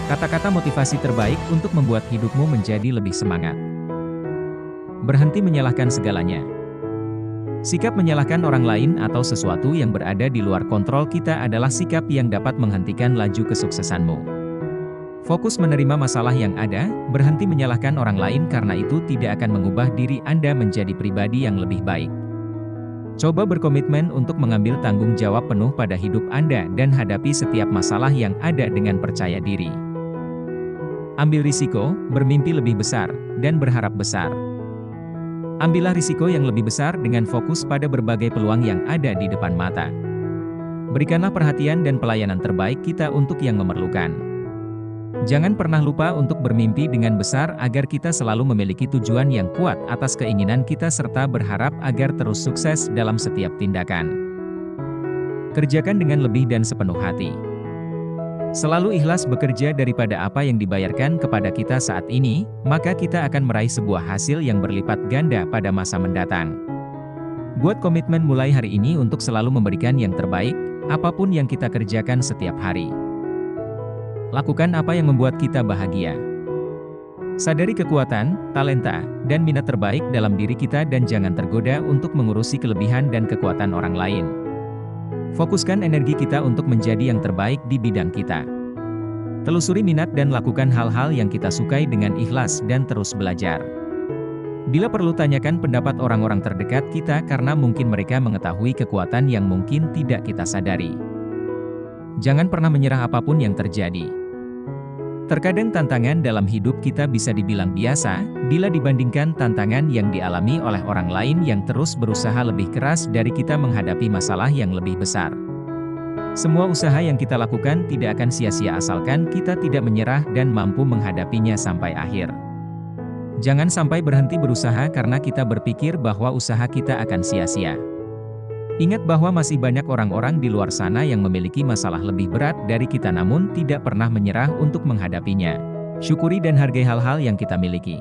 Kata-kata motivasi terbaik untuk membuat hidupmu menjadi lebih semangat. Berhenti menyalahkan segalanya. Sikap menyalahkan orang lain atau sesuatu yang berada di luar kontrol kita adalah sikap yang dapat menghentikan laju kesuksesanmu. Fokus menerima masalah yang ada, berhenti menyalahkan orang lain karena itu tidak akan mengubah diri Anda menjadi pribadi yang lebih baik. Coba berkomitmen untuk mengambil tanggung jawab penuh pada hidup Anda dan hadapi setiap masalah yang ada dengan percaya diri. Ambil risiko, bermimpi lebih besar, dan berharap besar. Ambillah risiko yang lebih besar dengan fokus pada berbagai peluang yang ada di depan mata. Berikanlah perhatian dan pelayanan terbaik kita untuk yang memerlukan. Jangan pernah lupa untuk bermimpi dengan besar agar kita selalu memiliki tujuan yang kuat atas keinginan kita serta berharap agar terus sukses dalam setiap tindakan. Kerjakan dengan lebih dan sepenuh hati. Selalu ikhlas bekerja daripada apa yang dibayarkan kepada kita saat ini, maka kita akan meraih sebuah hasil yang berlipat ganda pada masa mendatang. Buat komitmen mulai hari ini untuk selalu memberikan yang terbaik, apapun yang kita kerjakan setiap hari. Lakukan apa yang membuat kita bahagia. Sadari kekuatan, talenta, dan minat terbaik dalam diri kita dan jangan tergoda untuk mengurusi kelebihan dan kekuatan orang lain. Fokuskan energi kita untuk menjadi yang terbaik di bidang kita. Telusuri minat dan lakukan hal-hal yang kita sukai dengan ikhlas dan terus belajar. Bila perlu tanyakan pendapat orang-orang terdekat kita karena mungkin mereka mengetahui kekuatan yang mungkin tidak kita sadari. Jangan pernah menyerah apapun yang terjadi. Terkadang tantangan dalam hidup kita bisa dibilang biasa, bila dibandingkan tantangan yang dialami oleh orang lain yang terus berusaha lebih keras dari kita menghadapi masalah yang lebih besar. Semua usaha yang kita lakukan tidak akan sia-sia asalkan kita tidak menyerah dan mampu menghadapinya sampai akhir. Jangan sampai berhenti berusaha karena kita berpikir bahwa usaha kita akan sia-sia. Ingat bahwa masih banyak orang-orang di luar sana yang memiliki masalah lebih berat dari kita namun tidak pernah menyerah untuk menghadapinya. Syukuri dan hargai hal-hal yang kita miliki.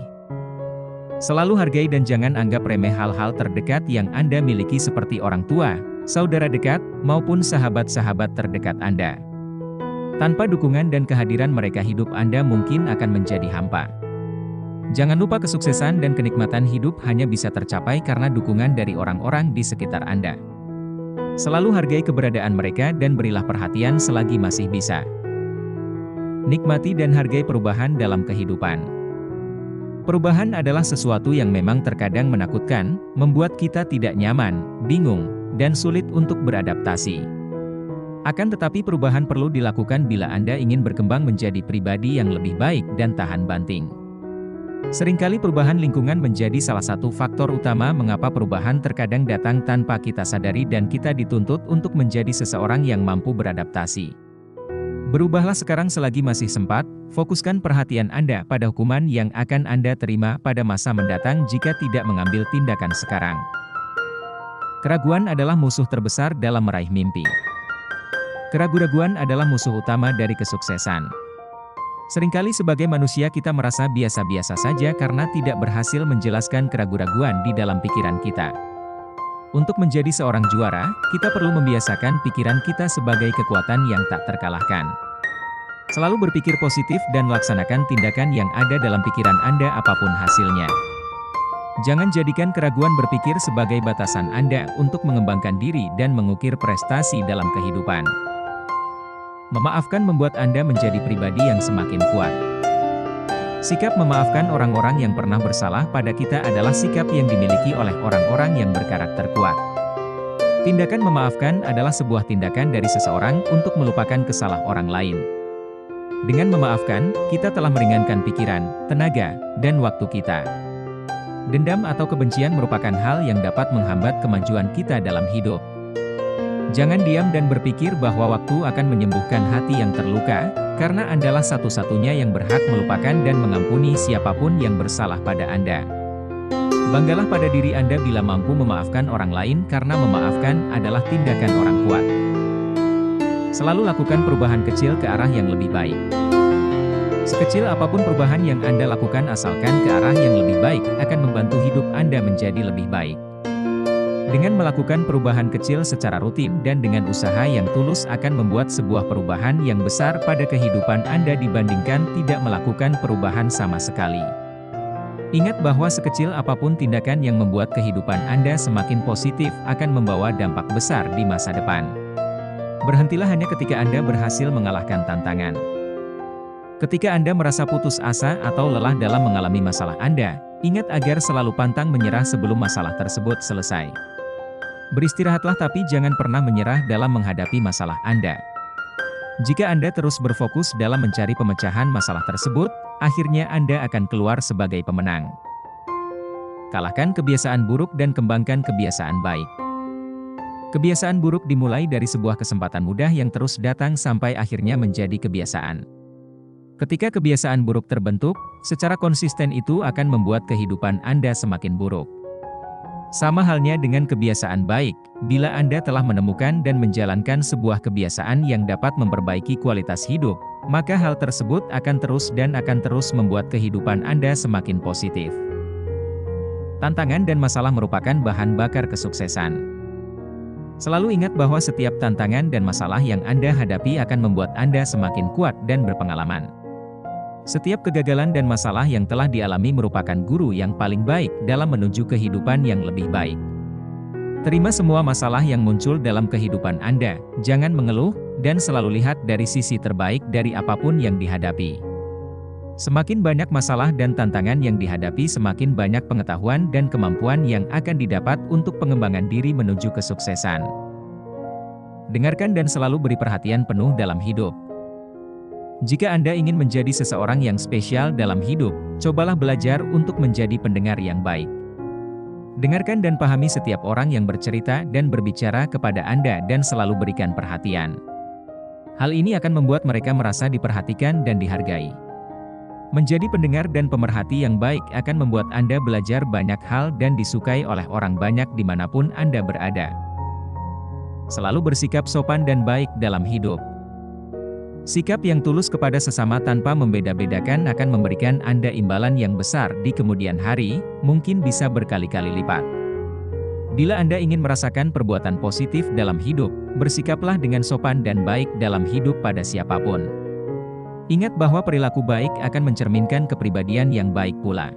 Selalu hargai dan jangan anggap remeh hal-hal terdekat yang Anda miliki seperti orang tua, saudara dekat, maupun sahabat-sahabat terdekat Anda. Tanpa dukungan dan kehadiran mereka hidup Anda mungkin akan menjadi hampa. Jangan lupa kesuksesan dan kenikmatan hidup hanya bisa tercapai karena dukungan dari orang-orang di sekitar Anda. Selalu hargai keberadaan mereka dan berilah perhatian selagi masih bisa. Nikmati dan hargai perubahan dalam kehidupan. Perubahan adalah sesuatu yang memang terkadang menakutkan, membuat kita tidak nyaman, bingung, dan sulit untuk beradaptasi. Akan tetapi perubahan perlu dilakukan bila Anda ingin berkembang menjadi pribadi yang lebih baik dan tahan banting. Seringkali perubahan lingkungan menjadi salah satu faktor utama mengapa perubahan terkadang datang tanpa kita sadari dan kita dituntut untuk menjadi seseorang yang mampu beradaptasi. Berubahlah sekarang selagi masih sempat, fokuskan perhatian Anda pada hukuman yang akan Anda terima pada masa mendatang jika tidak mengambil tindakan sekarang. Keraguan adalah musuh terbesar dalam meraih mimpi. Keraguan adalah musuh utama dari kesuksesan. Seringkali sebagai manusia kita merasa biasa-biasa saja karena tidak berhasil menjelaskan keraguan di dalam pikiran kita. Untuk menjadi seorang juara, kita perlu membiasakan pikiran kita sebagai kekuatan yang tak terkalahkan. Selalu berpikir positif dan laksanakan tindakan yang ada dalam pikiran Anda apapun hasilnya. Jangan jadikan keraguan berpikir sebagai batasan Anda untuk mengembangkan diri dan mengukir prestasi dalam kehidupan. Memaafkan membuat Anda menjadi pribadi yang semakin kuat. Sikap memaafkan orang-orang yang pernah bersalah pada kita adalah sikap yang dimiliki oleh orang-orang yang berkarakter kuat. Tindakan memaafkan adalah sebuah tindakan dari seseorang untuk melupakan kesalahan orang lain. Dengan memaafkan, kita telah meringankan pikiran, tenaga, dan waktu kita. Dendam atau kebencian merupakan hal yang dapat menghambat kemajuan kita dalam hidup. Jangan diam dan berpikir bahwa waktu akan menyembuhkan hati yang terluka, karena Andalah satu-satunya yang berhak melupakan dan mengampuni siapapun yang bersalah pada Anda. Banggalah pada diri Anda bila mampu memaafkan orang lain karena memaafkan adalah tindakan orang kuat. Selalu lakukan perubahan kecil ke arah yang lebih baik. Sekecil apapun perubahan yang Anda lakukan asalkan ke arah yang lebih baik akan membantu hidup Anda menjadi lebih baik. Dengan melakukan perubahan kecil secara rutin dan dengan usaha yang tulus akan membuat sebuah perubahan yang besar pada kehidupan Anda dibandingkan tidak melakukan perubahan sama sekali. Ingat bahwa sekecil apapun tindakan yang membuat kehidupan Anda semakin positif akan membawa dampak besar di masa depan. Berhentilah hanya ketika Anda berhasil mengalahkan tantangan. Ketika Anda merasa putus asa atau lelah dalam mengalami masalah Anda, ingat agar selalu pantang menyerah sebelum masalah tersebut selesai. Beristirahatlah tapi jangan pernah menyerah dalam menghadapi masalah Anda. Jika Anda terus berfokus dalam mencari pemecahan masalah tersebut, akhirnya Anda akan keluar sebagai pemenang. Kalahkan kebiasaan buruk dan kembangkan kebiasaan baik. Kebiasaan buruk dimulai dari sebuah kesempatan mudah yang terus datang sampai akhirnya menjadi kebiasaan. Ketika kebiasaan buruk terbentuk, secara konsisten itu akan membuat kehidupan Anda semakin buruk. Sama halnya dengan kebiasaan baik, bila Anda telah menemukan dan menjalankan sebuah kebiasaan yang dapat memperbaiki kualitas hidup, maka hal tersebut akan terus membuat kehidupan Anda semakin positif. Tantangan dan masalah merupakan bahan bakar kesuksesan. Selalu ingat bahwa setiap tantangan dan masalah yang Anda hadapi akan membuat Anda semakin kuat dan berpengalaman. Setiap kegagalan dan masalah yang telah dialami merupakan guru yang paling baik dalam menuju kehidupan yang lebih baik. Terima semua masalah yang muncul dalam kehidupan Anda, jangan mengeluh, dan selalu lihat dari sisi terbaik dari apapun yang dihadapi. Semakin banyak masalah dan tantangan yang dihadapi, semakin banyak pengetahuan dan kemampuan yang akan didapat untuk pengembangan diri menuju kesuksesan. Dengarkan dan selalu beri perhatian penuh dalam hidup. Jika Anda ingin menjadi seseorang yang spesial dalam hidup, cobalah belajar untuk menjadi pendengar yang baik. Dengarkan dan pahami setiap orang yang bercerita dan berbicara kepada Anda dan selalu berikan perhatian. Hal ini akan membuat mereka merasa diperhatikan dan dihargai. Menjadi pendengar dan pemerhati yang baik akan membuat Anda belajar banyak hal dan disukai oleh orang banyak dimanapun Anda berada. Selalu bersikap sopan dan baik dalam hidup. Sikap yang tulus kepada sesama tanpa membeda-bedakan akan memberikan Anda imbalan yang besar di kemudian hari, mungkin bisa berkali-kali lipat. Bila Anda ingin merasakan perbuatan positif dalam hidup, bersikaplah dengan sopan dan baik dalam hidup pada siapapun. Ingat bahwa perilaku baik akan mencerminkan kepribadian yang baik pula.